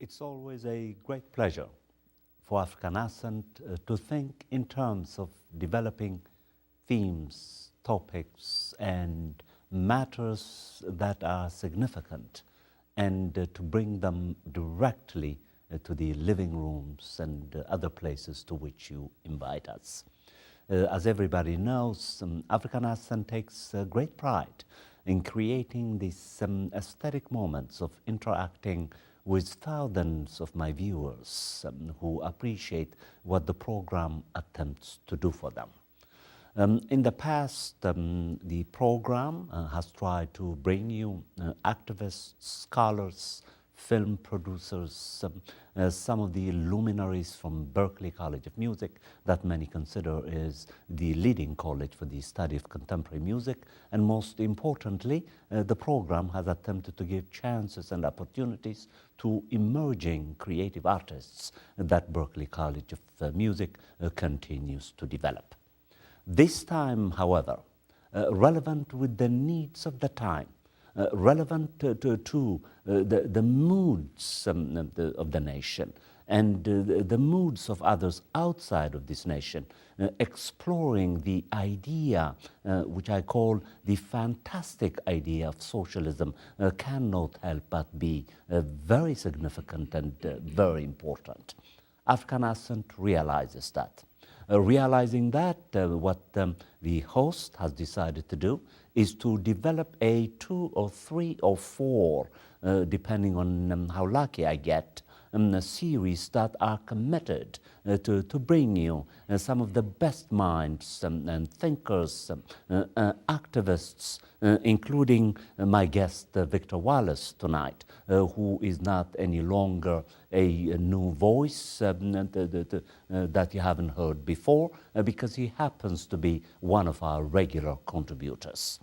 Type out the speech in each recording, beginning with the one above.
It's always a great pleasure for African Ascent to think in terms of developing themes, topics, and matters that are significant, and to bring them directly to the living rooms and other places to which you invite us. As everybody knows, African Ascent takes great pride in creating these aesthetic moments of interacting with thousands of my viewers who appreciate what the program attempts to do for them. In the past, the program has tried to bring you activists, scholars, film producers, some of the luminaries from Berklee College of Music that many consider is the leading college for the study of contemporary music. And most importantly, the program has attempted to give chances and opportunities to emerging creative artists that Berklee College of Music continues to develop. This time, however, relevant with the needs of the time, relevant to the moods of the nation and the moods of others outside of this nation, exploring the idea, which I call the fantastic idea of socialism, cannot help but be very significant and very important. African Ascent realizes that. Realizing that, what the host has decided to do is to develop a 2 or 3 or 4, depending on how lucky I get, series that are committed to bring you some of the best minds and thinkers, activists, including my guest Victor Wallace tonight, who is not any longer a new voice that you haven't heard before, because he happens to be one of our regular contributors.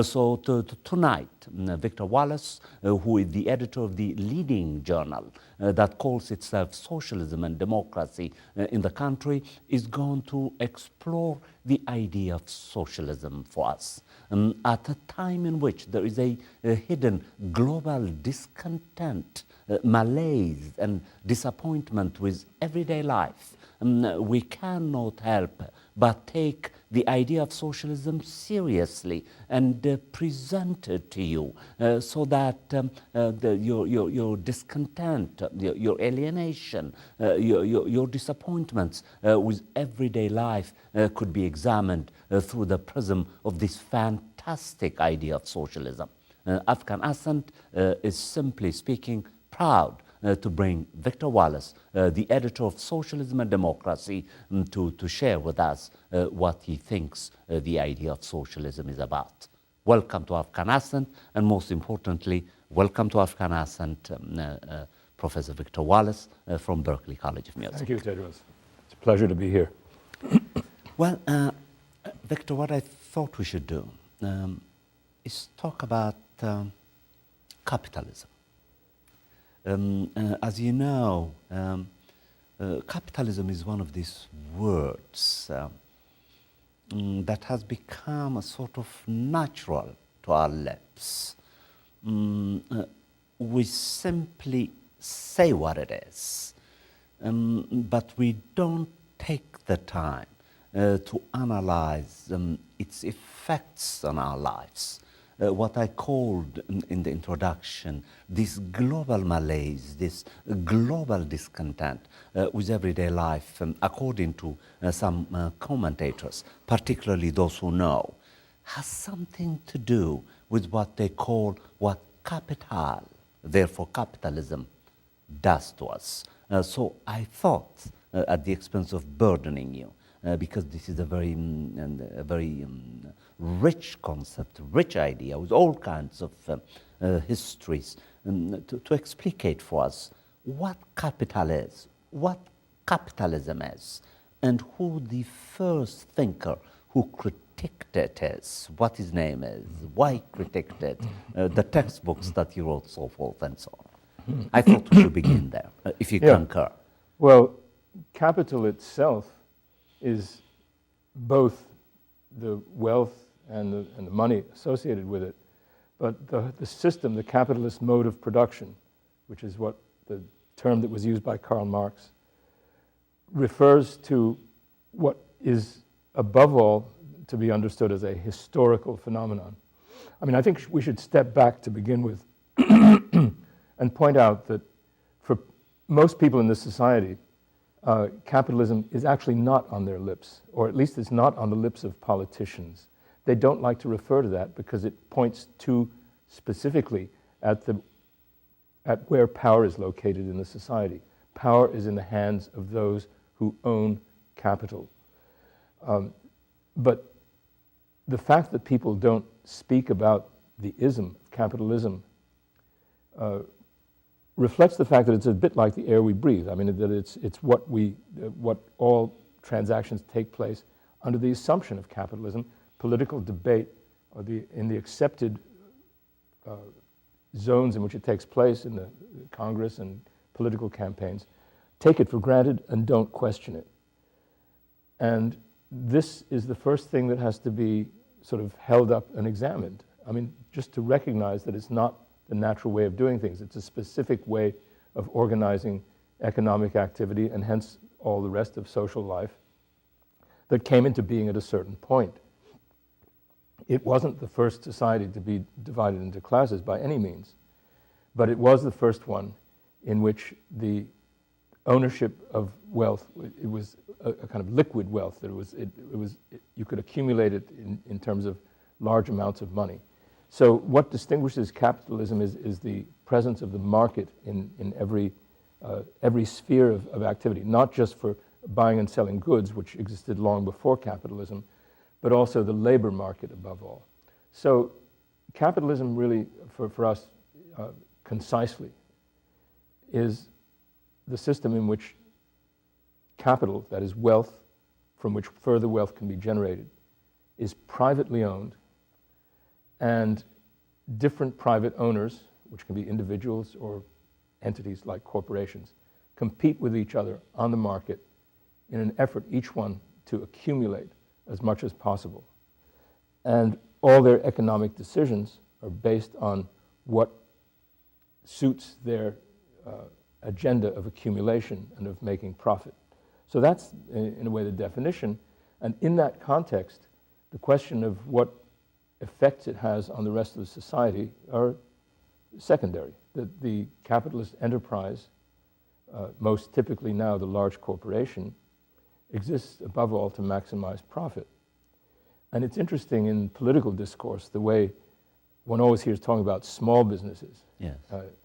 So tonight, Victor Wallace, who is the editor of the leading journal that calls itself Socialism and Democracy in the country, is going to explore the idea of socialism for us. At a time in which there is a hidden global discontent, malaise and disappointment with everyday life, we cannot help but take the idea of socialism seriously and present it to you so that your discontent, your alienation, your disappointments with everyday life could be examined through the prism of this fantastic idea of socialism. African Ascent is, simply speaking, proud to bring Victor Wallace, the editor of Socialism and Democracy, to share with us what he thinks the idea of socialism is about. Welcome to African Ascent, and most importantly, welcome to African Ascent, Professor Victor Wallace from Berklee College of Music. Thank you, Teodros. It's a pleasure to be here. Well, Victor, what I thought we should do is talk about capitalism. As you know, capitalism is one of these words that has become a sort of natural to our lips. We simply say what it is, but we don't take the time to analyze its effects on our lives. What I called in the introduction, this global malaise, this global discontent with everyday life, according to some commentators, particularly those who know, has something to do with what they call what capital, therefore capitalism, does to us. So I thought, at the expense of burdening you, because this is a very rich concept, rich idea with all kinds of histories, to explicate for us what capital is, what capitalism is, and who the first thinker who critiqued it is, what his name is, why he critiqued it, the textbooks that he wrote, so forth and so on. I thought we should begin there, if you concur. Well, capital itself is both the wealth and the money associated with it, but the system, the capitalist mode of production, which is what the term that was used by Karl Marx, refers to what is above all to be understood as a historical phenomenon. I mean, I think we should step back to begin with and point out that for most people in this society, capitalism is actually not on their lips, or at least it's not on the lips of politicians. They don't like to refer to that because it points too specifically at where power is located in the society. Power is in the hands of those who own capital. But the fact that people don't speak about the ism of capitalism reflects the fact that it's a bit like the air we breathe. I mean, that it's what all transactions take place under the assumption of capitalism. Political debate, or in the accepted zones in which it takes place in the Congress and political campaigns, take it for granted and don't question it. And this is the first thing that has to be sort of held up and examined. I mean, just to recognize that it's not the natural way of doing things. It's a specific way of organizing economic activity and hence all the rest of social life that came into being at a certain point. It wasn't the first society to be divided into classes by any means, but it was the first one in which the ownership of wealth, it was a kind of liquid wealth. You could accumulate it in terms of large amounts of money. So what distinguishes capitalism is the presence of the market in every sphere of activity, not just for buying and selling goods, which existed long before capitalism, but also the labor market above all. So capitalism really, for us, concisely, is the system in which capital, that is wealth, from which further wealth can be generated, is privately owned, and different private owners, which can be individuals or entities like corporations, compete with each other on the market in an effort, each one, to accumulate as much as possible. And all their economic decisions are based on what suits their agenda of accumulation and of making profit. So that's, in a way, the definition. And in that context, the question of what effects it has on the rest of the society are secondary. The capitalist enterprise, most typically now the large corporation, exists above all to maximize profit. And it's interesting in political discourse the way one always hears talking about small businesses, yes,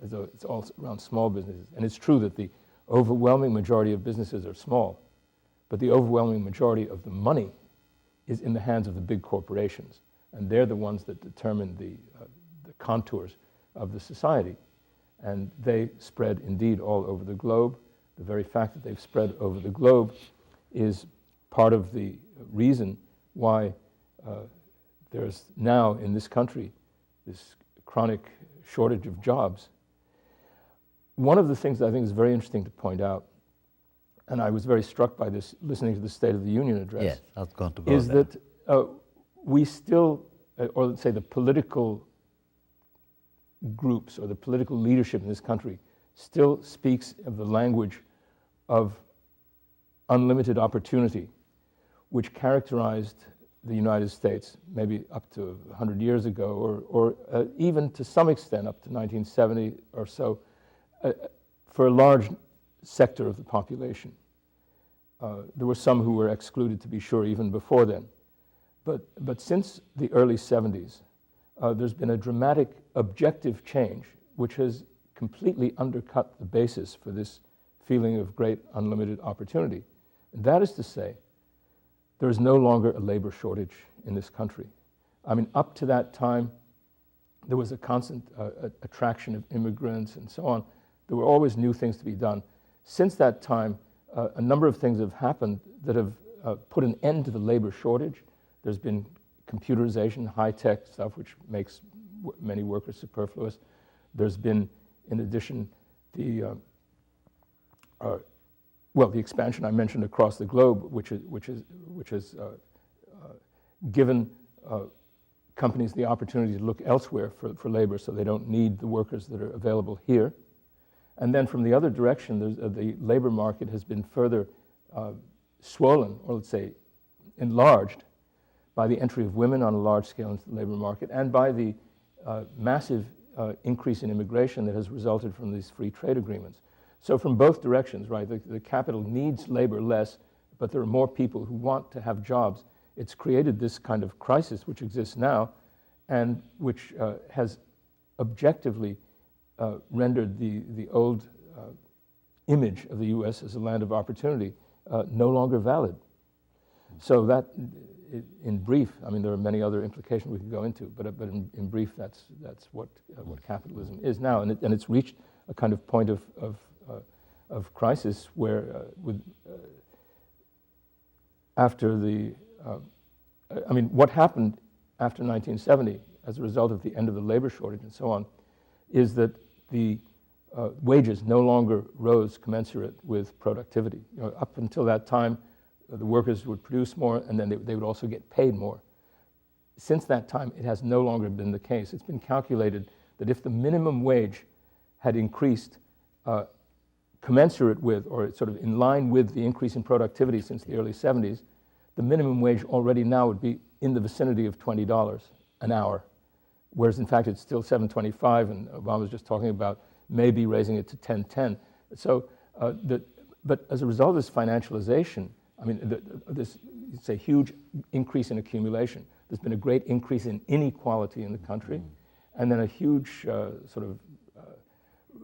as though it's all around small businesses. And it's true that the overwhelming majority of businesses are small, but the overwhelming majority of the money is in the hands of the big corporations. And they're the ones that determine the contours of the society. And they spread indeed all over the globe. The very fact that they've spread over the globe is part of the reason why there's now in this country this chronic shortage of jobs. One of the things that I think is very interesting to point out, and I was very struck by this listening to the State of the Union address, yes, I was going to go is there. that we still, or let's say the political groups or the political leadership in this country still speaks of the language of unlimited opportunity, which characterized the United States maybe up to 100 years ago, or even to some extent up to 1970 or so, for a large sector of the population. There were some who were excluded, to be sure, even before then. But since the early 70s, there's been a dramatic objective change which has completely undercut the basis for this feeling of great unlimited opportunity. And that is to say, there is no longer a labor shortage in this country. I mean, up to that time, there was a constant attraction of immigrants and so on. There were always new things to be done. Since that time, a number of things have happened that have put an end to the labor shortage. There's been computerization, high-tech stuff, which makes many workers superfluous. There's been, in addition, the expansion I mentioned across the globe, which has given companies the opportunity to look elsewhere for labor, so they don't need the workers that are available here. And then from the other direction, the labor market has been further swollen, or let's say enlarged, by the entry of women on a large scale into the labor market and by the massive increase in immigration that has resulted from these free trade agreements. So from both directions, right, the capital needs labor less, but there are more people who want to have jobs. It's created this kind of crisis which exists now and which has objectively rendered the old image of the U.S. as a land of opportunity no longer valid. So that, in brief, I mean, there are many other implications we could go into, but in brief, that's what capitalism is now, and it's reached a kind of point of crisis where, after the, I mean, what happened after 1970 as a result of the end of the labor shortage and so on, is that the wages no longer rose commensurate with productivity. You know, up until that time, the workers would produce more, and then they would also get paid more. Since that time, it has no longer been the case. It's been calculated that if the minimum wage had increased commensurate with, or sort of in line with, the increase in productivity since the early 70s, the minimum wage already now would be in the vicinity of $20 an hour, whereas in fact it's still $7.25, and Obama's just talking about maybe raising it to $10.10. So, but as a result of this financialisation, I mean, it's a huge increase in accumulation. There's been a great increase in inequality in the country, and then a huge sort of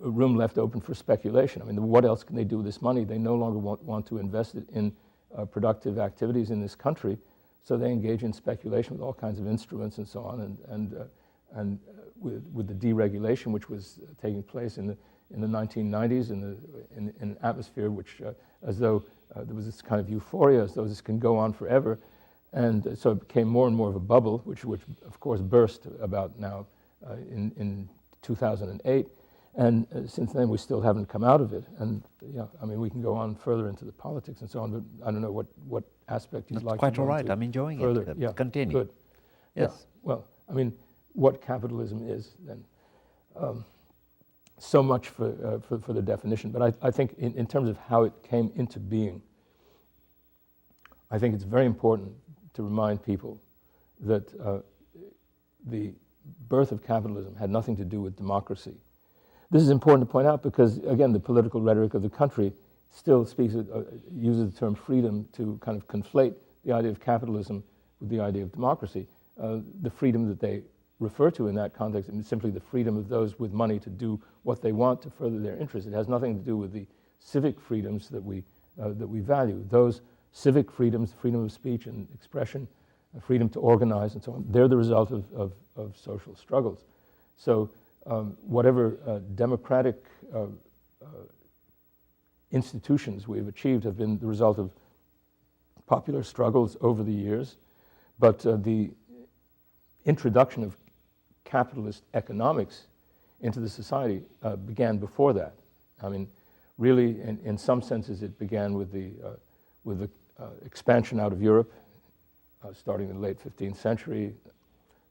room left open for speculation. I mean, what else can they do with this money? They no longer want to invest it in productive activities in this country, so they engage in speculation with all kinds of instruments and so on, and with the deregulation which was taking place in the 1990s in an atmosphere which, as though there was this kind of euphoria, as though this can go on forever, and so it became more and more of a bubble, which of course burst about now in 2008, and since then we still haven't come out of it. And yeah, I mean, we can go on further into the politics and so on, but I don't know what aspect you'd like to go into. Quite all right. I'm enjoying further. it. Yeah, continue. Good. Yes. Yeah. Well, I mean, what capitalism is then. So much for the definition, but I think in terms of how it came into being, I think it's very important to remind people that the birth of capitalism had nothing to do with democracy. This is important to point out because, again, the political rhetoric of the country still uses the term freedom to kind of conflate the idea of capitalism with the idea of democracy. The freedom that they refer to in that context is simply the freedom of those with money to do what they want to further their interests. It has nothing to do with the civic freedoms that we value. Those civic freedoms, freedom of speech and expression, freedom to organize and so on, they're the result of social struggles. So whatever democratic institutions we've achieved have been the result of popular struggles over the years, but the introduction of capitalist economics into the society began before that. I mean, really, in some senses, it began with the expansion out of Europe, starting in the late 15th century,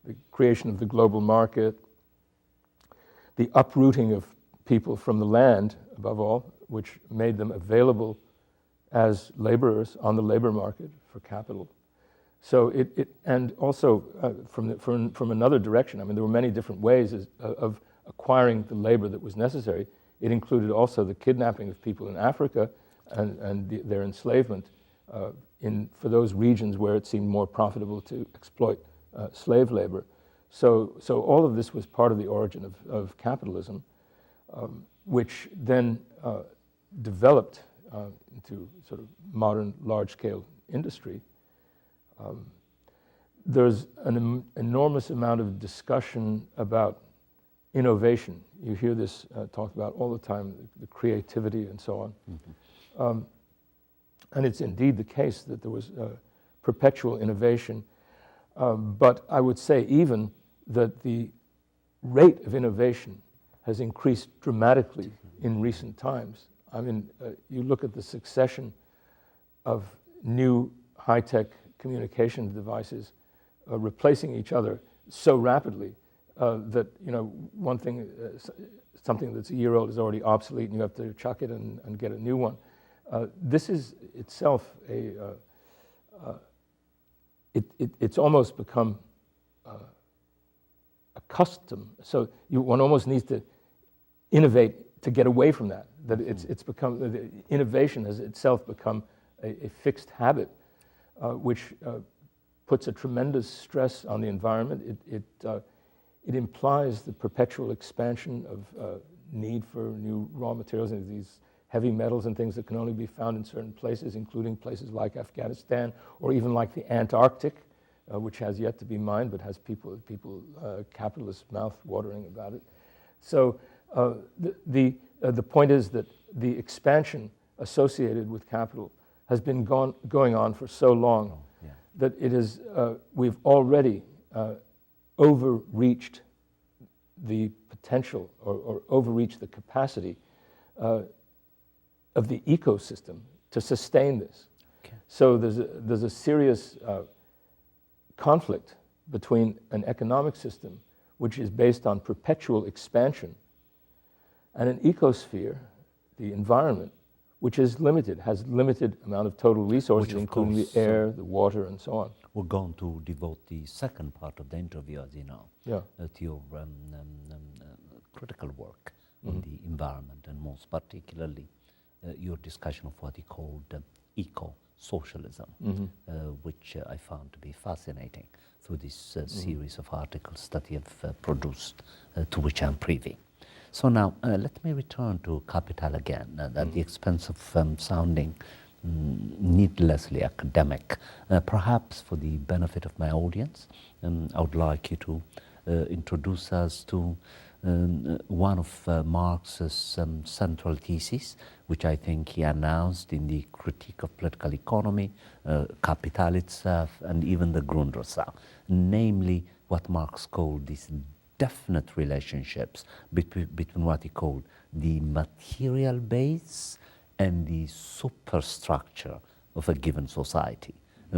the creation of the global market, the uprooting of people from the land, above all, which made them available as laborers on the labor market for capital. So and also from another direction, I mean, there were many different ways of acquiring the labor that was necessary. It included also the kidnapping of people in Africa and their enslavement for those regions where it seemed more profitable to exploit slave labor. So all of this was part of the origin of capitalism, which then developed into sort of modern large-scale industry. There's an enormous amount of discussion about innovation. You hear this talked about all the time, the creativity and so on. Mm-hmm. And it's indeed the case that there was perpetual innovation. But I would say even that the rate of innovation has increased dramatically in recent times. I mean, you look at the succession of new high-tech communication devices replacing each other so rapidly that, one thing, something that's a year old is already obsolete and you have to chuck it and get a new one. This is itself it's almost become a custom. So one almost needs to innovate to get away from that. That it's become, the innovation has itself become a fixed habit, which puts a tremendous stress on the environment. It implies the perpetual expansion of need for new raw materials and these heavy metals and things that can only be found in certain places, including places like Afghanistan or even like the Antarctic, which has yet to be mined but has people capitalists mouth-watering about it. So the point is that the expansion associated with capital has been going on for so long that it is we've already overreached the potential or overreached the capacity of the ecosystem to sustain this. Okay. So there's a serious conflict between an economic system which is based on perpetual expansion and an ecosphere, the environment, which is limited, has limited amount of total resources, including the air, the water, and so on. We're going to devote the second part of the interview, as you know, to your critical work on the environment, and most particularly your discussion of what he called eco-socialism, which I found to be fascinating through this series of articles that you have produced, to which I'm privy. So now, let me return to capital again, at the expense of sounding needlessly academic. Perhaps for the benefit of my audience, I would like you to introduce us to one of Marx's central theses, which I think he announced in the Critique of Political Economy, Capital itself, and even the Grundrisse, namely what Marx called these definite relationships between what he called the material base and the superstructure of a given society,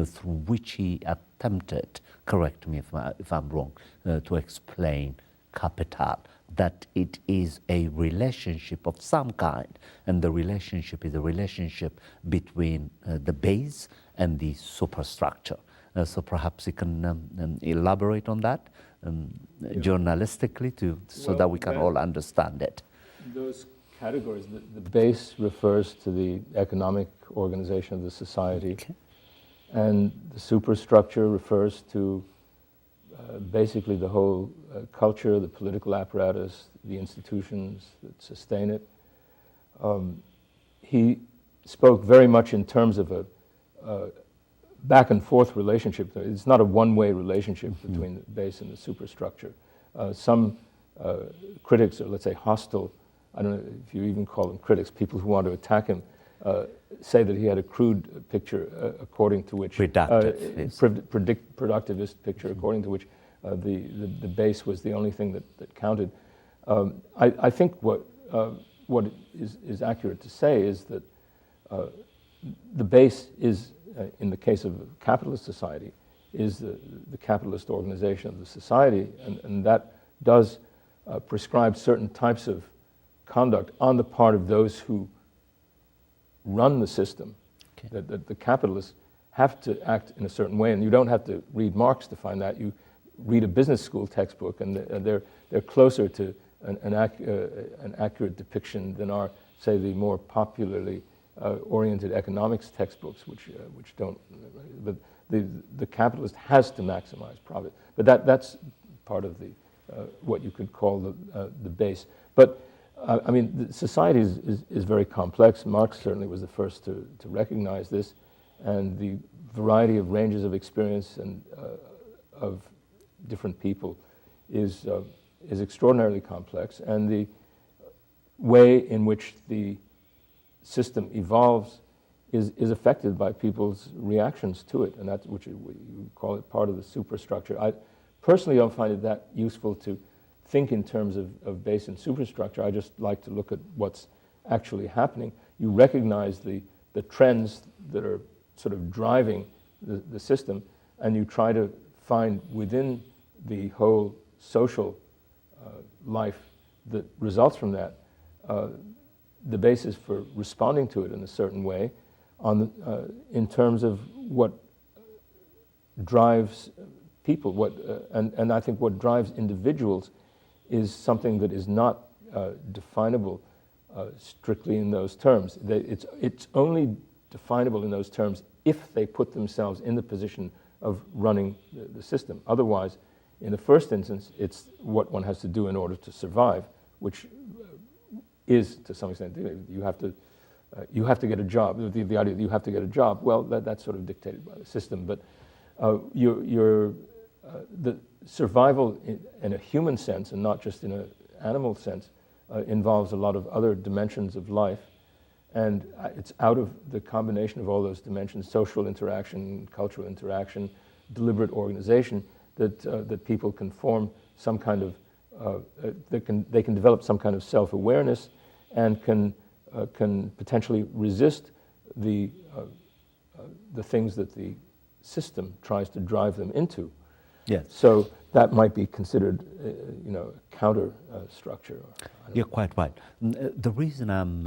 through which he attempted, correct me if I'm wrong, to explain capital, that it is a relationship of some kind, and the relationship is a relationship between the base and the superstructure. So perhaps you can elaborate on that journalistically, so that we can all understand it. Those categories, the base refers to the economic organization of the society, and the superstructure refers to basically the whole culture, the political apparatus, the institutions that sustain it. He spoke very much in terms of a back and forth relationship. It's not a one-way relationship between the base and the superstructure. Some critics, or let's say hostile, I don't know if you even call them critics, people who want to attack him, say that he had a crude picture according to which productivist picture according to which the base was the only thing that counted. I think what is accurate to say is that the base is, in the case of a capitalist society, is the capitalist organization of the society, and that does prescribe certain types of conduct on the part of those who run the system. That the capitalists have to act in a certain way, and you don't have to read Marx to find that. You read a business school textbook, and they're closer to an accurate depiction than are, say, the more popularly oriented economics textbooks, which don't. But the capitalist has to maximize profit. But that's part of the what you could call the base. But I mean, the society is very complex. Marx certainly was the first to recognize this, and the variety of ranges of experience and of different people is extraordinarily complex, and the way in which the system evolves is affected by people's reactions to it, and that's which you call it part of the superstructure. I personally don't find it that useful to think in terms of base and superstructure. I just like to look at what's actually happening. You recognize the trends that are sort of driving the system, and you try to find within the whole social life that results from that, the basis for responding to it in a certain way in terms of what drives people, and I think what drives individuals is something that is not definable strictly in those terms. It's only definable in those terms if they put themselves in the position of running the system. Otherwise, in the first instance, it's what one has to do in order to survive, which is, to some extent, you have to get a job. The idea that you have to get a job, well, that's sort of dictated by the system. But the survival in a human sense, and not just in an animal sense, involves a lot of other dimensions of life. And it's out of the combination of all those dimensions, social interaction, cultural interaction, deliberate organization, that people can form some kind of, they can develop some kind of self-awareness and can potentially resist the things that the system tries to drive them into. Yes. So that might be considered, a counter structure. You're quite right. The reason I'm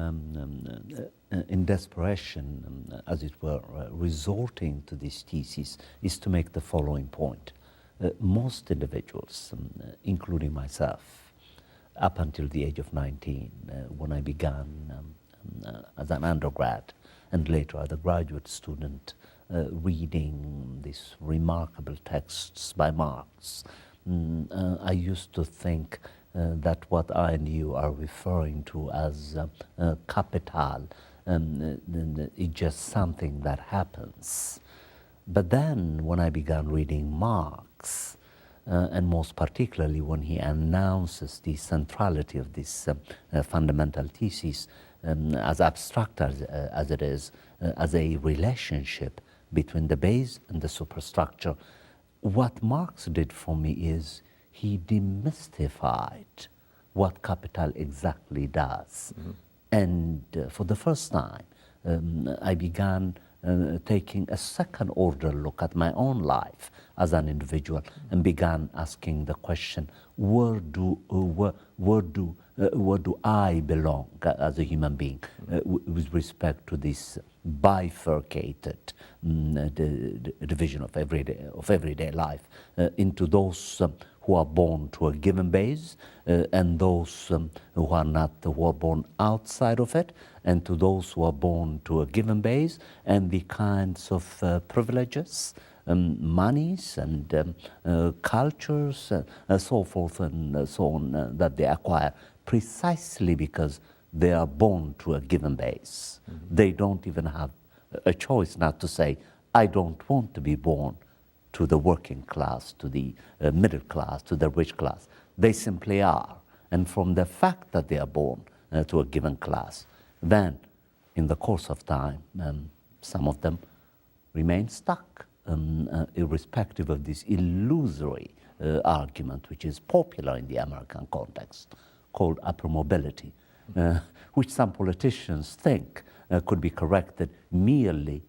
in desperation, as it were, resorting to this thesis is to make the following point. Most individuals, including myself, up until the age of 19, when I began as an undergrad and later as a graduate student, reading these remarkable texts by Marx, I used to think that what I and you are referring to as capital is just something that happens. But then when I began reading Marx, and most particularly when he announces the centrality of this fundamental thesis, as abstract as it is, as a relationship between the base and the superstructure, what Marx did for me is he demystified what capital exactly does. Mm-hmm. And for the first time, I began taking a second-order look at my own life as an individual and began asking the question, where do I belong as a human being with respect to this bifurcated division of everyday life into those who are born to a given base and those who are born outside of it, and to those who are born to a given base, and the kinds of privileges, monies and cultures, so forth and so on that they acquire precisely because they are born to a given base. Mm-hmm. They don't even have a choice not to say, I don't want to be born to the working class, to the middle class, to the rich class. They simply are. And from the fact that they are born to a given class, then in the course of time, some of them remain stuck, irrespective of this illusory argument, which is popular in the American context, called upper mobility, which some politicians think could be corrected merely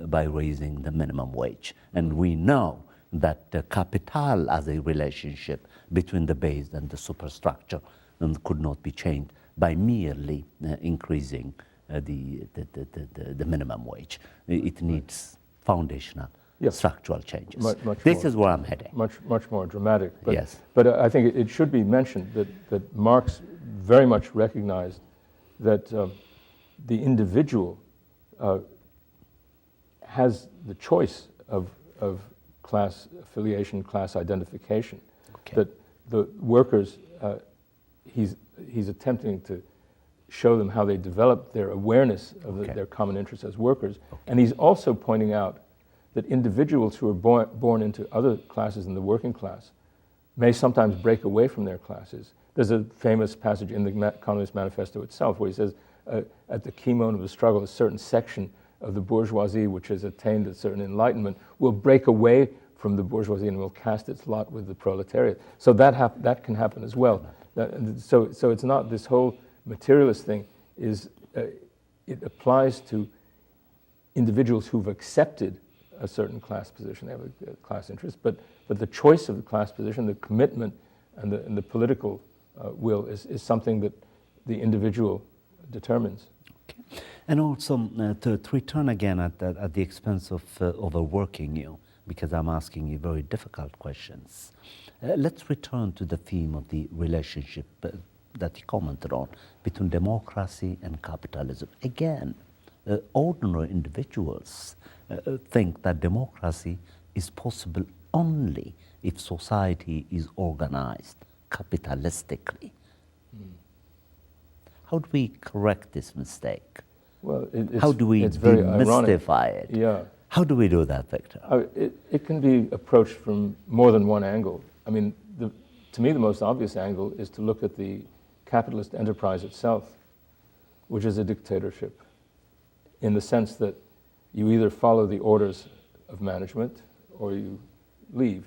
by raising the minimum wage. And we know that capital as a relationship between the base and the superstructure could not be changed by merely increasing the minimum wage. It needs foundational structural changes. This is where I'm heading. Much more dramatic. But, yes. But I think it should be mentioned that Marx very much recognized that the individual has the choice of class affiliation, class identification. Okay. That the workers, he's attempting to show them how they develop their awareness of their common interests as workers. Okay. And he's also pointing out that individuals who are born into other classes than the working class may sometimes break away from their classes. There's a famous passage in the Communist Manifesto itself where he says, at the keynote of the struggle, a certain section of the bourgeoisie which has attained a certain enlightenment will break away from the bourgeoisie and will cast its lot with the proletariat. So that can happen as well. So it's not this whole materialist thing, it applies to individuals who've accepted a certain class position. They have a class interest, but the choice of the class position, the commitment and the political will is something that the individual determines. Okay. And also to return again at the expense of overworking you, because I'm asking you very difficult questions. Let's return to the theme of the relationship that you commented on between democracy and capitalism. Again, ordinary individuals think that democracy is possible only if society is organized capitalistically. How do we correct this mistake? Well, how do we demystify it? Yeah. How do we do that, Victor? It can be approached from more than one angle. I mean, to me, the most obvious angle is to look at the capitalist enterprise itself, which is a dictatorship, in the sense that you either follow the orders of management or you leave.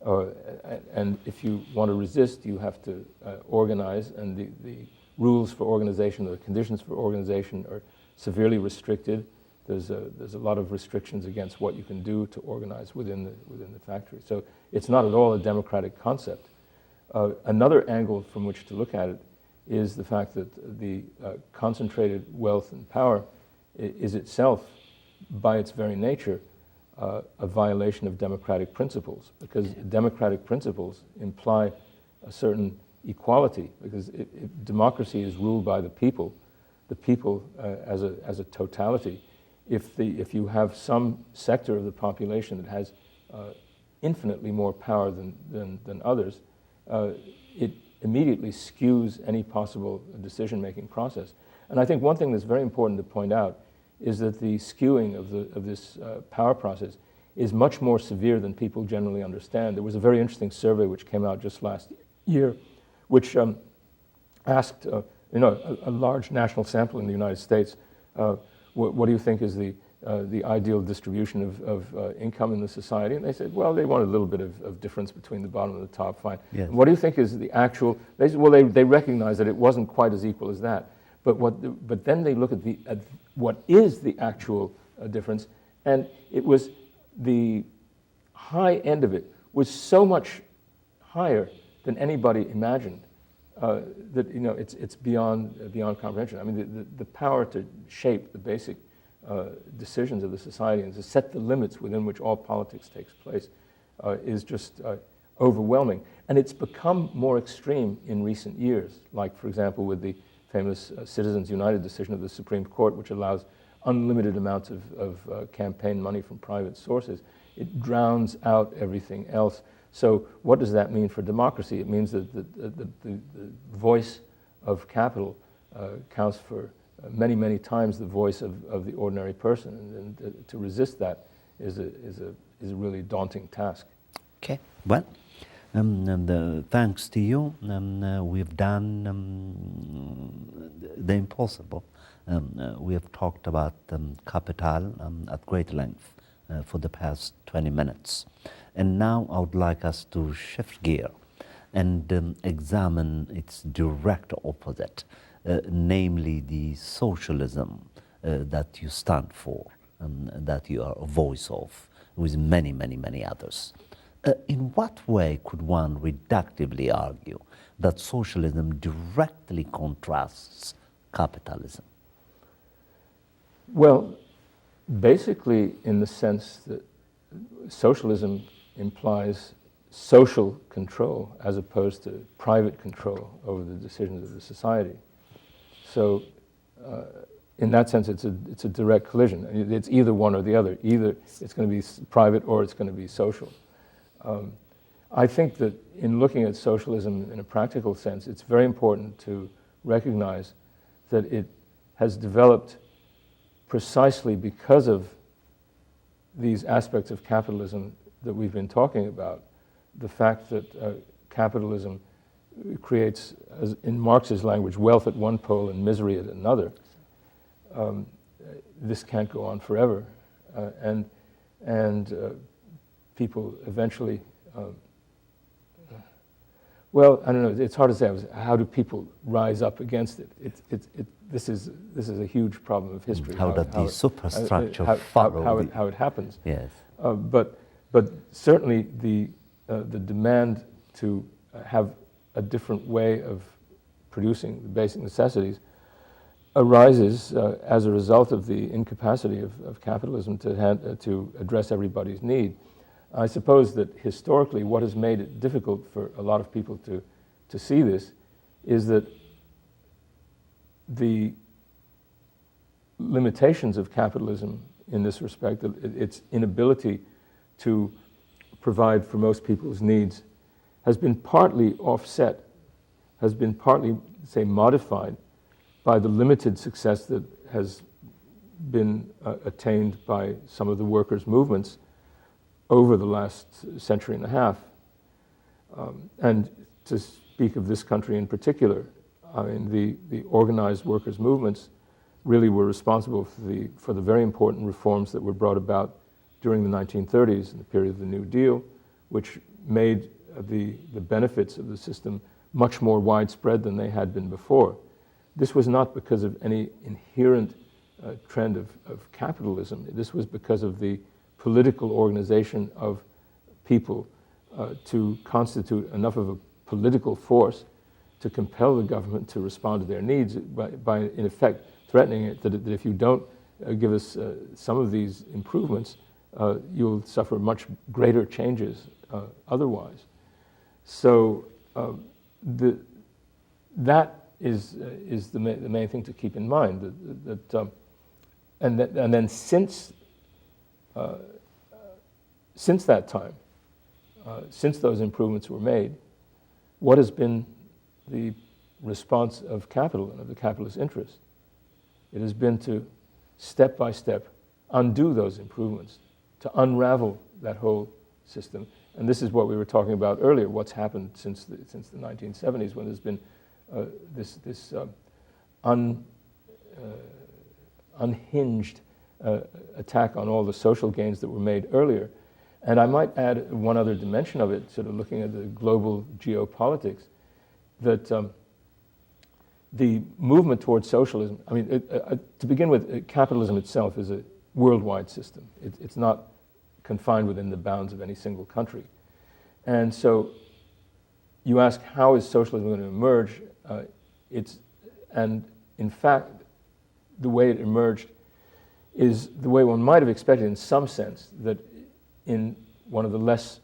And if you want to resist, you have to organize, and the rules for organization, the conditions for organization are severely restricted. There's a lot of restrictions against what you can do to organize within the factory. So it's not at all a democratic concept. Another angle from which to look at it is the fact that the concentrated wealth and power is itself, by its very nature, a violation of democratic principles, because democratic principles imply a certain equality, because if democracy is ruled by the people as a totality, if you have some sector of the population that has infinitely more power than others, it immediately skews any possible decision-making process. And I think one thing that's very important to point out is that the skewing of this power process is much more severe than people generally understand. There was a very interesting survey which came out just last year, which asked a large national sample in the United States, what do you think is the ideal distribution of income in the society? And they said, well, they want a little bit of difference between the bottom and the top, fine. Yes. What do you think is the actual? They said, well, they recognize that it wasn't quite as equal as that. But then they look at what is the actual difference, and it was the high end of it was so much higher than anybody imagined that it's beyond comprehension. I mean, the power to shape the basic decisions of the society and to set the limits within which all politics takes place is just overwhelming, and it's become more extreme in recent years. Like, for example, with the famous Citizens United decision of the Supreme Court, which allows unlimited amounts of campaign money from private sources. It drowns out everything else. So what does that mean for democracy? It means that the voice of capital counts for many, many times the voice of the ordinary person. And to resist that is a really daunting task. Okay, well, thanks to you, we've done the impossible. We have talked about capital at great length for the past 20 minutes. And now I would like us to shift gear and examine its direct opposite, namely the socialism that you stand for, that you are a voice of, with many, many, many others. In what way could one reductively argue that socialism directly contrasts capitalism? Well, basically in the sense that socialism implies social control as opposed to private control over the decisions of the society. So in that sense, it's a direct collision. It's either one or the other. Either it's going to be private or it's going to be social. I think that in looking at socialism in a practical sense, it's very important to recognize that it has developed precisely because of these aspects of capitalism that we've been talking about. The fact that capitalism creates, as in Marx's language, wealth at one pole and misery at another. This can't go on forever. And people eventually, well, I don't know, it's hard to say. How do people rise up against it? This is a huge problem of history. How does the superstructure follow? How it happens. Yes. But certainly the demand to have a different way of producing the basic necessities arises as a result of the incapacity of capitalism to address everybody's need. I suppose that historically what has made it difficult for a lot of people to see this is that the limitations of capitalism in this respect, its inability to provide for most people's needs, has been partly offset, has been partly, say, modified by the limited success that has been attained by some of the workers' movements over the last century and a half. And to speak of this country in particular, I mean, the organized workers' movements really were responsible for the very important reforms that were brought about during the 1930s, in the period of the New Deal, which made the benefits of the system much more widespread than they had been before. This was not because of any inherent trend of capitalism. This was because of the political organization of people to constitute enough of a political force to compel the government to respond to their needs by in effect, threatening it that if you don't give us some of these improvements, you'll suffer much greater changes otherwise. So that is the main thing to keep in mind. And then since that time, since those improvements were made, what has been the response of capital and of the capitalist interest? It has been to, step by step, undo those improvements, to unravel that whole system. And this is what we were talking about earlier, what's happened since the 1970s, when there's been this unhinged attack on all the social gains that were made earlier. And I might add one other dimension of it, sort of looking at the global geopolitics, that the movement towards socialism, I mean, to begin with, capitalism itself is a worldwide system. It's not confined within the bounds of any single country. And so you ask, how is socialism going to emerge? And in fact, the way it emerged is the way one might have expected in some sense, that in one of the less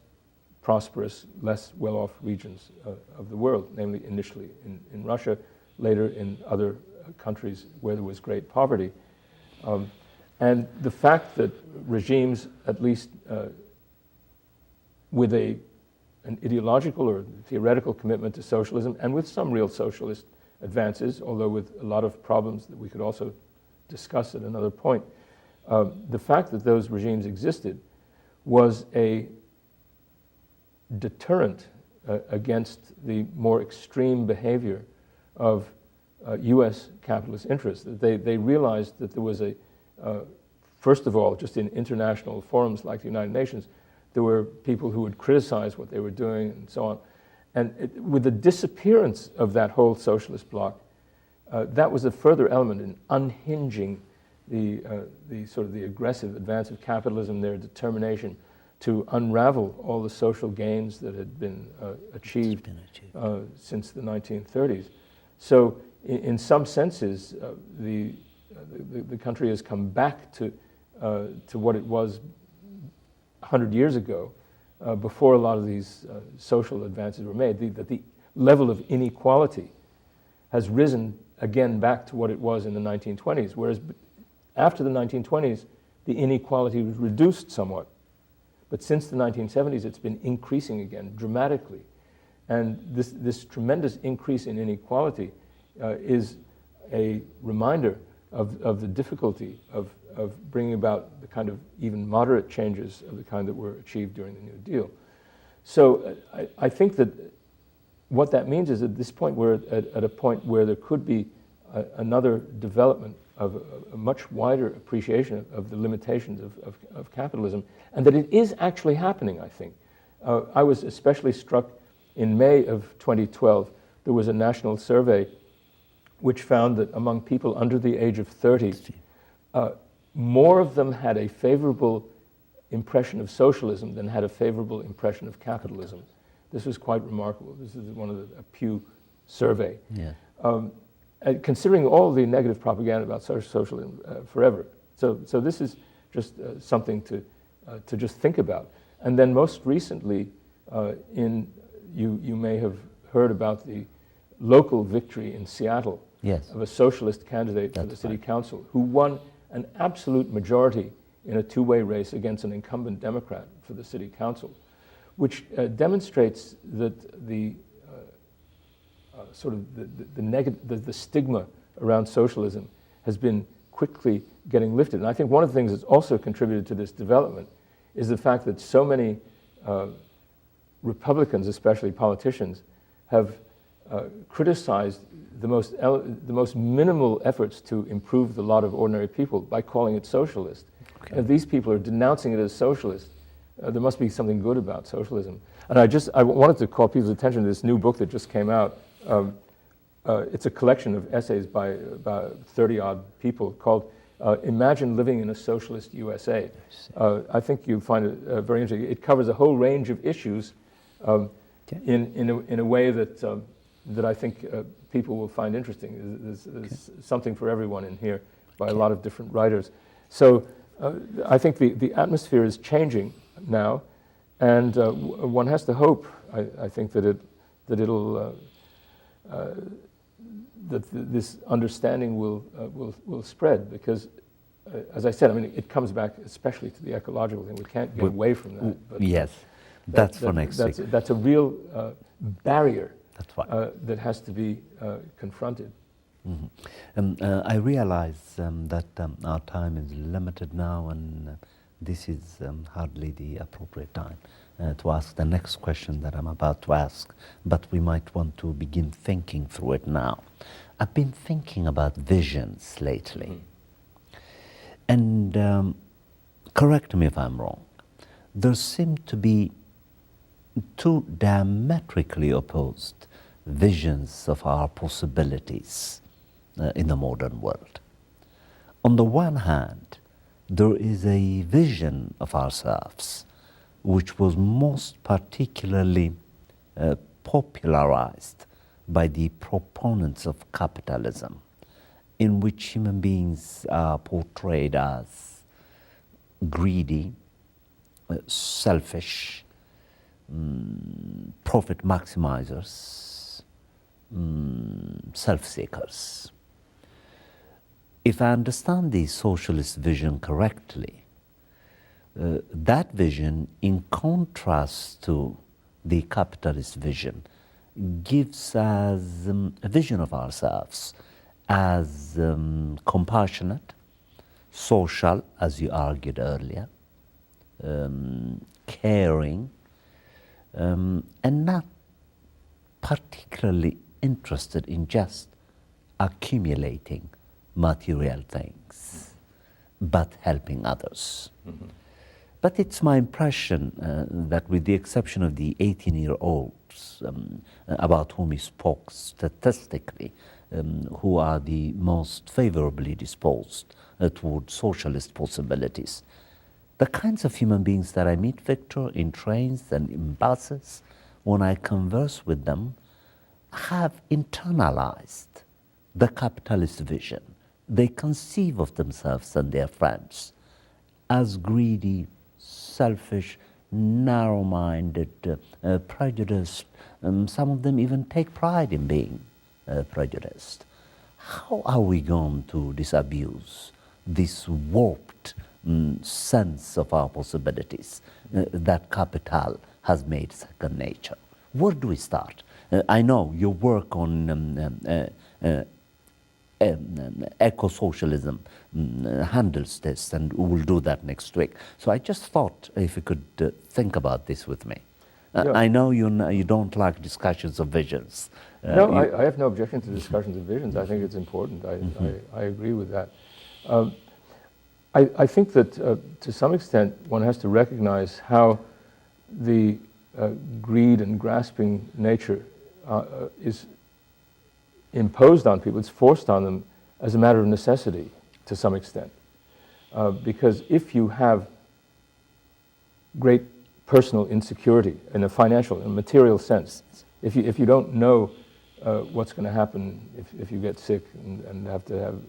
prosperous, less well-off regions of the world, namely initially in Russia, later in other countries where there was great poverty. And the fact that regimes, at least with an ideological or theoretical commitment to socialism, and with some real socialist advances, although with a lot of problems that we could also discuss at another point, the fact that those regimes existed was a deterrent against the more extreme behavior of U.S. capitalist interests. They realized that there was first of all, just in international forums like the United Nations, there were people who would criticize what they were doing and so on. And with the disappearance of that whole socialist bloc, that was a further element in unhinging the sort of the aggressive advance of capitalism, their determination to unravel all the social gains that had been achieved since the 1930s. So in some senses, the country has come back to what it was 100 years ago, before a lot of these social advances were made, that the level of inequality has risen again back to what it was in the 1920s, whereas after the 1920s, the inequality was reduced somewhat. But since the 1970s, it's been increasing again dramatically. And this tremendous increase in inequality is a reminder of the difficulty of bringing about the kind of even moderate changes of the kind that were achieved during the New Deal. So I think that what that means is at this point we're at a point where there could be another development of a much wider appreciation of the limitations of capitalism, and that it is actually happening, I think. I was especially struck in May of 2012, there was a national survey which found that among people under the age of 30, more of them had a favorable impression of socialism than had a favorable impression of capitalism. This was quite remarkable. This is one of a Pew survey. Yeah. And considering all the negative propaganda about socialism forever. So this is just something to just think about. And then most recently, you may have heard about the local victory in Seattle Yes. of a socialist candidate for the city council who won an absolute majority in a two-way race against an incumbent Democrat for the city council, which demonstrates that the sort of the stigma around socialism has been quickly getting lifted. And I think one of the things that's also contributed to this development is the fact that so many Republicans, especially politicians, have criticized the most minimal efforts to improve the lot of ordinary people by calling it socialist. Okay. And if these people are denouncing it as socialist, there must be something good about socialism. And I wanted to call people's attention to this new book that just came out. It's a collection of essays by about 30-odd people called Imagine Living in a Socialist USA. I think you find it very interesting. It covers a whole range of issues in a way that I think people will find interesting. There's something for everyone in here by a lot of different writers. So I think the atmosphere is changing now, and one has to hope. I think that this understanding will spread, because, as I said, I mean, it comes back especially to the ecological thing. We can't get away from that. But yes, that's for next week. That's a real barrier. That's right. That has to be confronted. Mm-hmm. I realize that our time is limited now, and this is hardly the appropriate time to ask the next question that I'm about to ask, but we might want to begin thinking through it now. I've been thinking about visions lately, and correct me if I'm wrong, there seem to be two diametrically opposed visions of our possibilities in the modern world. On the one hand, there is a vision of ourselves which was most particularly popularized by the proponents of capitalism, in which human beings are portrayed as greedy, selfish, profit maximizers, self-seekers. If I understand the socialist vision correctly, that vision, in contrast to the capitalist vision, gives us a vision of ourselves as compassionate, social, as you argued earlier, caring, and not particularly interested in just accumulating material things, but helping others. Mm-hmm. But it's my impression that, with the exception of the 18-year-olds about whom he spoke statistically, who are the most favorably disposed toward socialist possibilities, the kinds of human beings that I meet, Victor, in trains and in buses, when I converse with them, have internalized the capitalist vision. They conceive of themselves and their friends as greedy, selfish, narrow-minded, prejudiced. Some of them even take pride in being prejudiced. How are we going to disabuse this warped sense of our possibilities that capital has made second nature? Where do we start? I know your work on eco-socialism handles this, and we will do that next week. So I just thought if you could think about this with me. Yeah. I know you don't like discussions of visions. No, I have no objection to discussions of visions. I think it's important. I agree with that. I think that to some extent one has to recognize how the greed and grasping nature is imposed on people. It's forced on them as a matter of necessity to some extent. Because if you have great personal insecurity in a financial and material sense. If you don't know what's going to happen if you get sick and have to have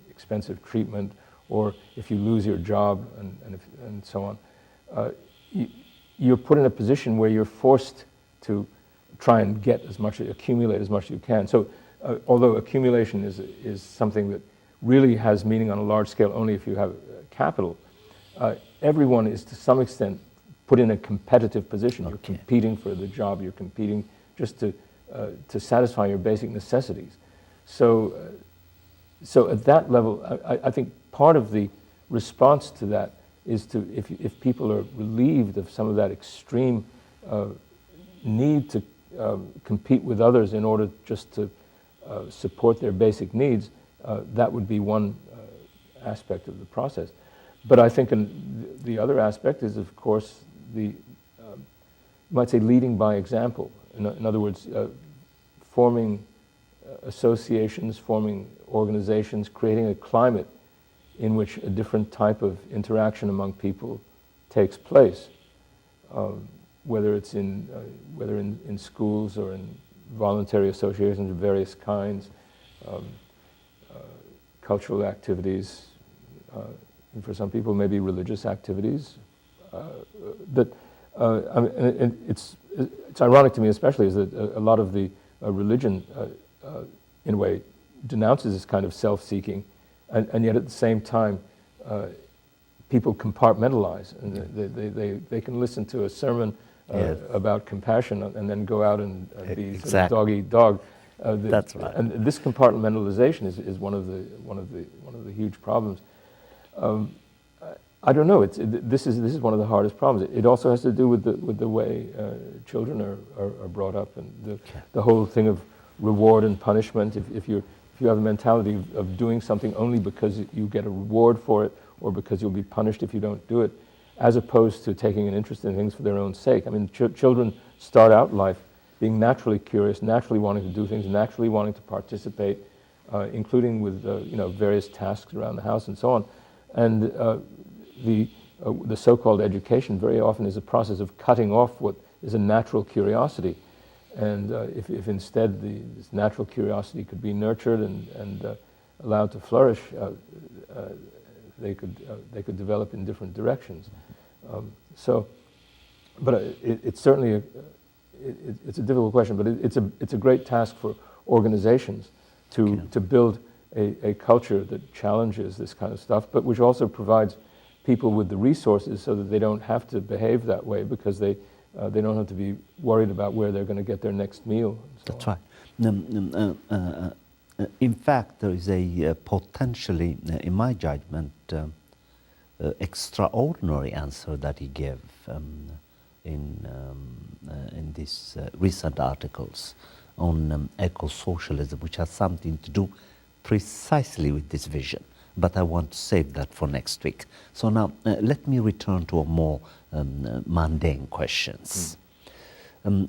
expensive treatment, or if you lose your job and so on, you're put in a position where you're forced to try and accumulate as much as you can. So although accumulation is something that really has meaning on a large scale only if you have capital, everyone is to some extent put in a competitive position. Okay. You're competing for the job, you're competing just to satisfy your basic necessities. So at that level, I think part of the response to that is if people are relieved of some of that extreme need to compete with others in order just to support their basic needs, that would be one aspect of the process. But I think the other aspect is, of course, you might say leading by example. In other words, forming associations, forming organizations, creating a climate in which a different type of interaction among people takes place, whether it's in schools or in voluntary associations of various kinds, cultural activities, and for some people maybe religious activities. It's ironic to me especially is that a lot of the religion in a way denounces this kind of self-seeking, and yet at the same time people compartmentalize, and they can listen to a sermon about compassion and then go out and be exactly. sort of dog eat dog. That's right. And this compartmentalization is one of the huge problems. I don't know. This is one of the hardest problems. It also has to do with the way children are brought up, and the whole thing of reward and punishment. If you have a mentality of doing something only because you get a reward for it, or because you'll be punished if you don't do it, as opposed to taking an interest in things for their own sake. I mean, children start out life being naturally curious, naturally wanting to do things, naturally wanting to participate, including with various tasks around the house and so on. And the so-called education very often is a process of cutting off what is a natural curiosity. And if instead this natural curiosity could be nurtured and allowed to flourish, they could develop in different directions. But it's certainly it's a difficult question. But it's a great task for organizations to build a culture that challenges this kind of stuff, but which also provides people with the resources so that they don't have to behave that way, because they don't have to be worried about where they're going to get their next meal. That's right. In fact, there is a potentially, in my judgment, extraordinary answer that he gave in these recent articles on eco-socialism, which has something to do precisely with this vision. But I want to save that for next week. So now, let me return to a more mundane questions.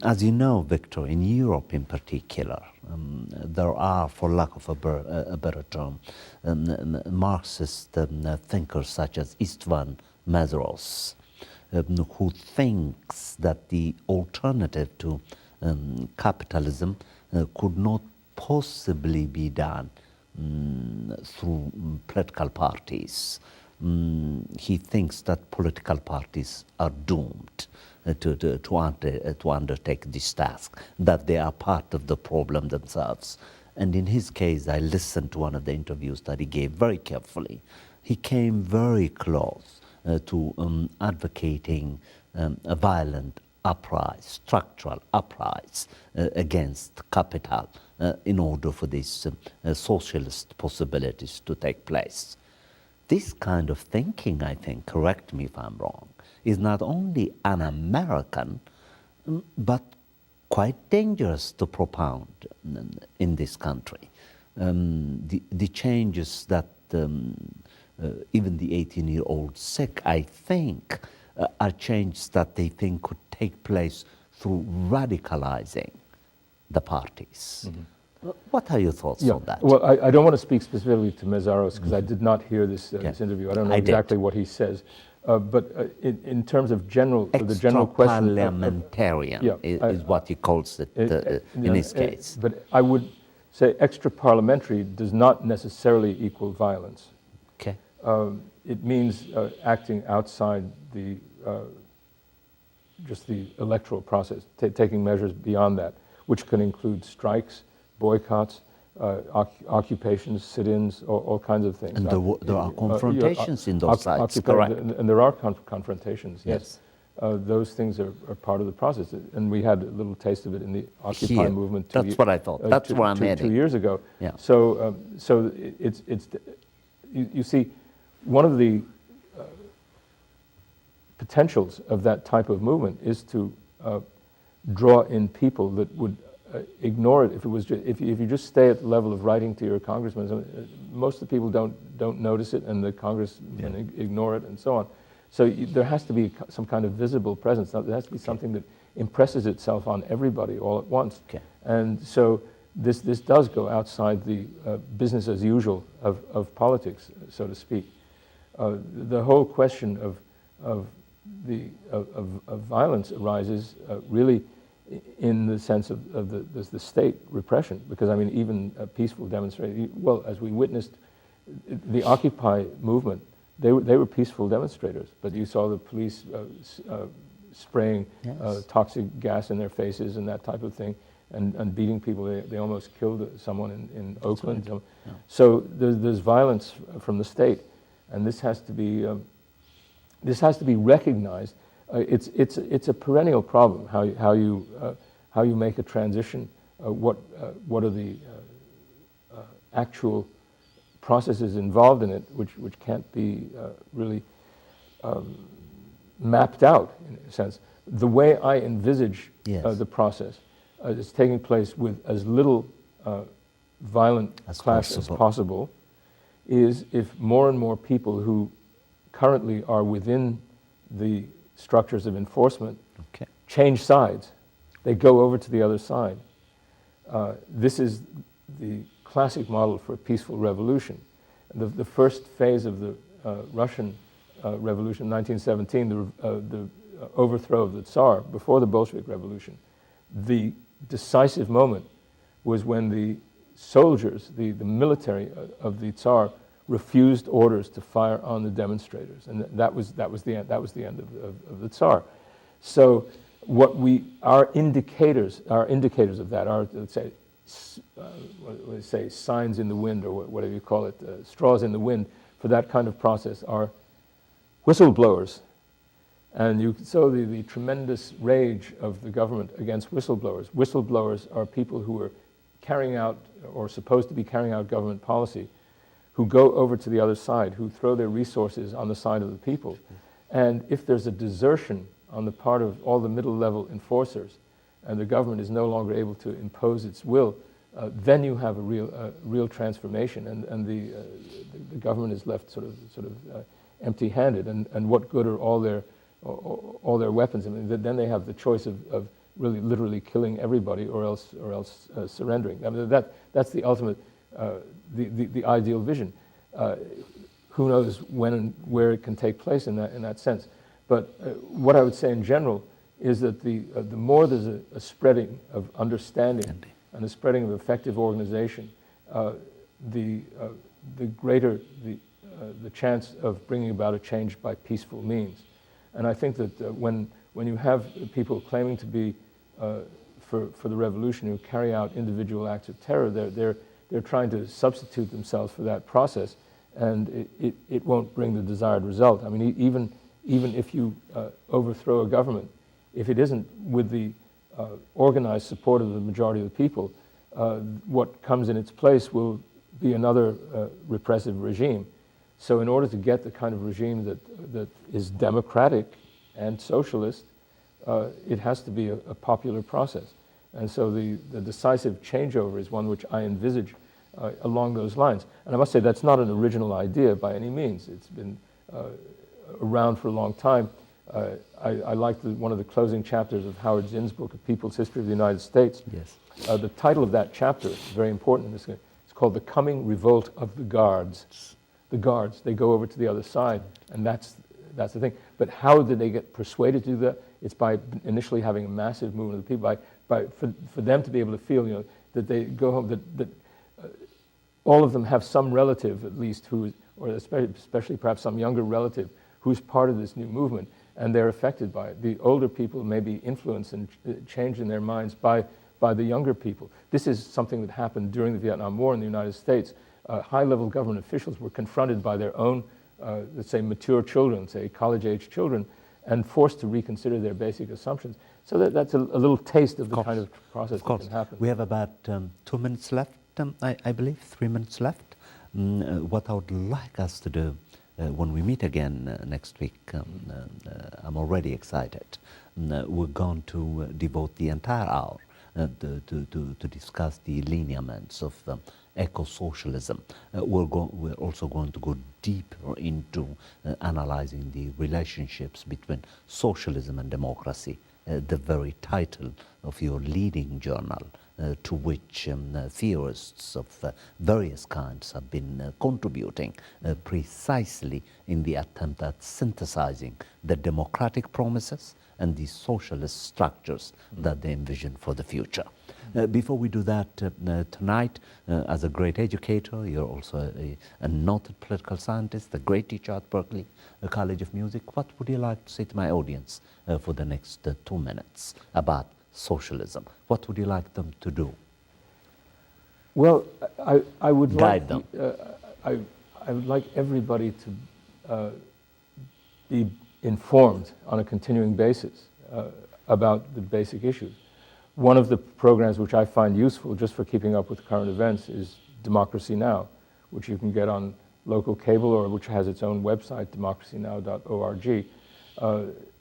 As you know, Victor, in Europe in particular, there are, for lack of a better term, Marxist thinkers such as Istvan Mesros, who thinks that the alternative to capitalism could not possibly be done through political parties. He thinks that political parties are doomed to undertake this task, that they are part of the problem themselves. And in his case, I listened to one of the interviews that he gave very carefully. He came very close to advocating a violent uprising, structural uprising against capital in order for these socialist possibilities to take place. This kind of thinking, I think, correct me if I'm wrong, is not only un-American, but quite dangerous to propound in this country. The changes that even the 18-year-old sick, I think, are changes that they think could take place through radicalizing the parties. What are your thoughts on that? Well, I don't want to speak specifically to Meszaros because I did not hear this interview. I don't know exactly what he says. in terms of the general question, extra-parliamentarian is what he calls it in his case. But I would say extra-parliamentary does not necessarily equal violence. Okay. It means acting outside just the electoral process, taking measures beyond that, which can include strikes, boycotts, occupations, sit-ins, all kinds of things. And there are confrontations in those sites, correct? And there are confrontations, yes. Those things are part of the process. And we had a little taste of it in the Occupy movement. That's what I thought. That's where I'm heading. 2 years ago. Yeah. So you see, one of the potentials of that type of movement is to draw in people that would ignore it. If you just stay at the level of writing to your congressman, most of the people don't notice it, and the congressmen ignore it, and so on. So there has to be some kind of visible presence. There has to be something that impresses itself on everybody all at once. Okay. And so this does go outside the business as usual of politics, so to speak. The whole question of violence arises really in the sense of the state repression, because I mean even a peaceful demonstration. Well, as we witnessed, the Occupy movement, they were peaceful demonstrators, but you saw the police spraying toxic gas in their faces and that type of thing, and beating people. They almost killed someone in Oakland. Right. Yeah. So there's violence from the state, and this has to be recognized. It's a perennial problem how you make a transition. What are the actual processes involved in it, which can't be really mapped out in a sense. The way I envisage the process is taking place with as little violent clash as possible. Is if more and more people who currently are within the structures of enforcement change sides, they go over to the other side. This is the classic model for a peaceful revolution. The first phase of the Russian Revolution, 1917, the overthrow of the Tsar, before the Bolshevik Revolution, the decisive moment was when the soldiers, the military of the Tsar, refused orders to fire on the demonstrators, and that was the end of the Tsar. So our indicators of that are, let's say signs in the wind, or whatever you call it, straws in the wind for that kind of process are whistleblowers. And you saw the tremendous rage of the government against whistleblowers. Whistleblowers are people who are carrying out, or supposed to be carrying out, government policy, who go over to the other side, who throw their resources on the side of the people. And if there's a desertion on the part of all the middle-level enforcers, and the government is no longer able to impose its will, then you have a real transformation, and the government is left sort of empty-handed. And what good are all their weapons? I mean, then they have the choice of really literally killing everybody, or else surrendering. I mean, that's the ultimate, the ideal vision. Who knows when and where it can take place in that sense? But what I would say in general is that the more there's a spreading of understanding and a spreading of effective organization, the greater the chance of bringing about a change by peaceful means. And I think that when you have people claiming to be for the revolution, who carry out individual acts of terror, they're trying to substitute themselves for that process, and it won't bring the desired result. I mean, even if you overthrow a government, if it isn't with the organized support of the majority of the people, what comes in its place will be another repressive regime. So in order to get the kind of regime that is democratic and socialist, it has to be a popular process. And so the decisive changeover is one which I envisage along those lines. And I must say that's not an original idea by any means. It's been around for a long time. I like one of the closing chapters of Howard Zinn's book, A People's History of the United States. Yes. The title of that chapter is very important. It's called The Coming Revolt of the Guards. The Guards, they go over to the other side, and that's That's the thing. But how did they get persuaded to do that? It's by initially having a massive movement of the people, for them to be able to feel, you know, that they go home, that all of them have some relative at least who, or especially perhaps some younger relative who's part of this new movement, and they're affected by it. The older people may be influenced and changed in their minds by the younger people. This is something that happened during the Vietnam War in the United States. High-level government officials were confronted by their own, let's say, mature children, say college-age children, and forced to reconsider their basic assumptions. So that's a little taste of the kind of process that can happen. We have about 2 minutes left, I believe, 3 minutes left. What I would like us to do when we meet again next week, I'm already excited. We're going to devote the entire hour to discuss the lineaments of eco-socialism. We're also going to go deeper into analyzing the relationships between socialism and democracy, the very title of your leading journal, to which theorists of various kinds have been contributing precisely in the attempt at synthesizing the democratic promises and the socialist structures that they envision for the future. Before we do that, tonight, as a great educator, you're also a noted political scientist, a great teacher at Berkeley College of Music. What would you like to say to my audience for the next 2 minutes about socialism? What would you like them to do? Well, I would guide them. I would like everybody to be informed on a continuing basis about the basic issues. One of the programs which I find useful just for keeping up with current events is Democracy Now!, which you can get on local cable or which has its own website, democracynow.org.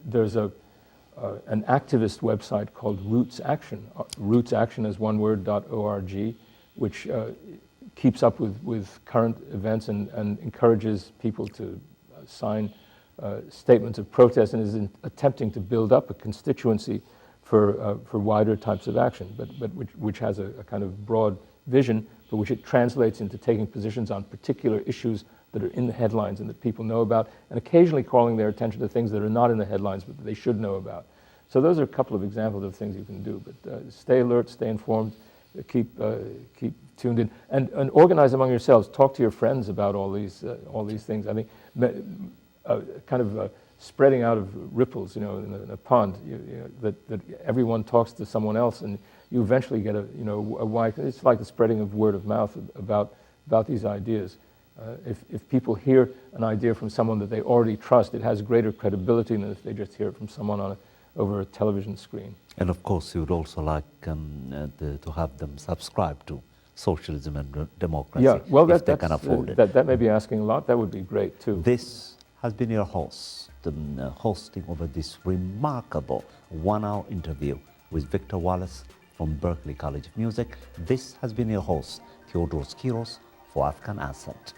There's an activist website called Roots Action, Roots Action as one word, .org, which keeps up with current events and encourages people to sign statements of protest and is attempting to build up a constituency for wider types of action, but which has a kind of broad vision, but which it translates into taking positions on particular issues that are in the headlines and that people know about, and occasionally calling their attention to things that are not in the headlines but that they should know about. So those are a couple of examples of things you can do, but stay alert, stay informed, keep tuned in, and organize among yourselves. Talk to your friends about all these things. I think kind of spreading out of ripples, you know, in a pond, that everyone talks to someone else, and you eventually get a wide. It's like the spreading of word of mouth about these ideas. If people hear an idea from someone that they already trust, it has greater credibility than if they just hear it from someone over a television screen. And of course, you would also like to have them subscribe to Socialism and Democracy, yeah, well, if they can afford it. That may be asking a lot. That would be great too. This has been your host, hosting over this remarkable 1-hour interview with Victor Wallace from Berkeley College of Music. This has been your host, Teodros Kiros, for Afghan Ascent.